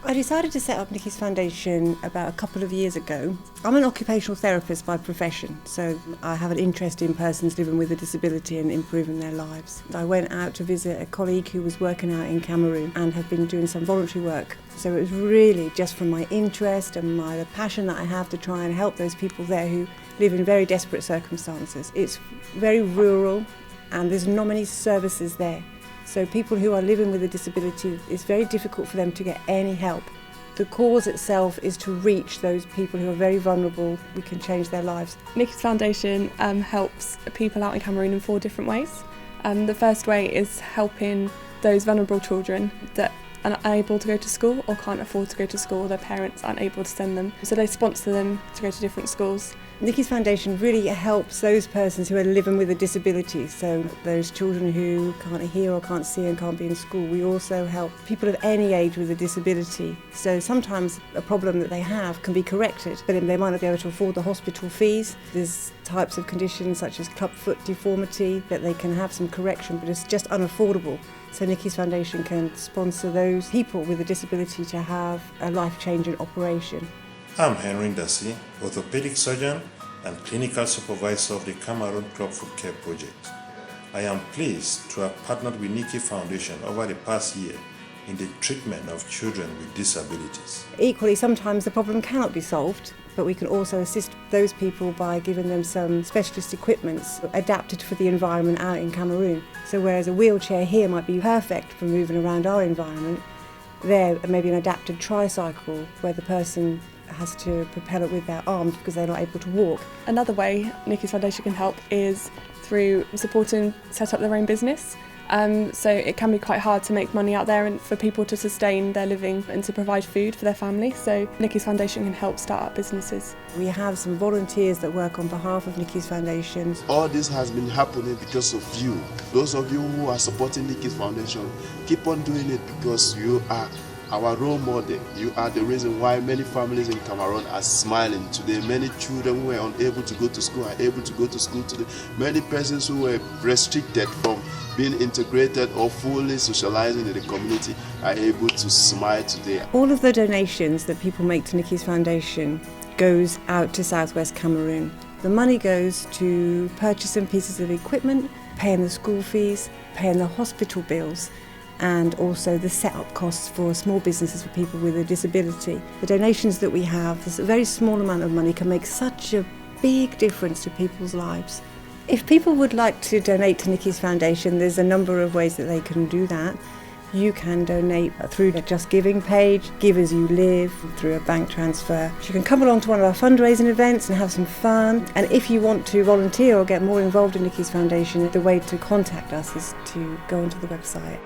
I decided to set up Nicky's Foundation about a couple of years ago. I'm an occupational therapist by profession, so I have an interest in persons living with a disability and improving their lives. I went out to visit a colleague who was working out in Cameroon and have been doing some voluntary work. So it was really just from my interest and the passion that I have to try and help those people there who live in very desperate circumstances. It's very rural and there's not many services there. So people who are living with a disability, it's very difficult for them to get any help. The cause itself is to reach those people who are very vulnerable. We can change their lives. Nicky's Foundation helps people out in Cameroon in 4 different ways. The first way is helping those vulnerable children that are unable to go to school or can't afford to go to school, their parents aren't able to send them. So they sponsor them to go to different schools. Nicky's Foundation really helps those persons who are living with a disability, so those children who can't hear or can't see and can't be in school. We also help people of any age with a disability, so sometimes a problem that they have can be corrected, but they might not be able to afford the hospital fees. There's types of conditions such as clubfoot deformity that they can have some correction, but it's just unaffordable. So Nicky's Foundation can sponsor those people with a disability to have a life-changing operation. I'm Henry Ndasi, orthopedic surgeon and clinical supervisor of the Cameroon Crop Food Care Project. I am pleased to have partnered with Nicky Foundation over the past year in the treatment of children with disabilities. Equally, sometimes the problem cannot be solved, but we can also assist those people by giving them some specialist equipments adapted for the environment out in Cameroon. So whereas a wheelchair here might be perfect for moving around our environment, there may be an adapted tricycle where the person has to propel it with their arms because they're not able to walk. Another way Nicky's Foundation can help is through supporting set up their own business. So it can be quite hard to make money out there and for people to sustain their living and to provide food for their family. So Nicky's Foundation can help start up businesses. We have some volunteers that work on behalf of Nicky's Foundation. All this has been happening because of you. Those of you who are supporting Nicky's Foundation, keep on doing it because you are our role model. You are the reason why many families in Cameroon are smiling today. Many children who were unable to go to school are able to go to school today. Many persons who were restricted from being integrated or fully socializing in the community are able to smile today. All of the donations that people make to Nicky's Foundation goes out to southwest Cameroon. The money goes to purchasing pieces of equipment, paying the school fees, paying the hospital bills, and also the set-up costs for small businesses for people with a disability. The donations that we have, this very small amount of money, can make such a big difference to people's lives. If people would like to donate to Nicky's Foundation, there's a number of ways that they can do that. You can donate through the Just Giving page, Give As You Live, through a bank transfer. You can come along to one of our fundraising events and have some fun. And if you want to volunteer or get more involved in Nicky's Foundation, the way to contact us is to go onto the website.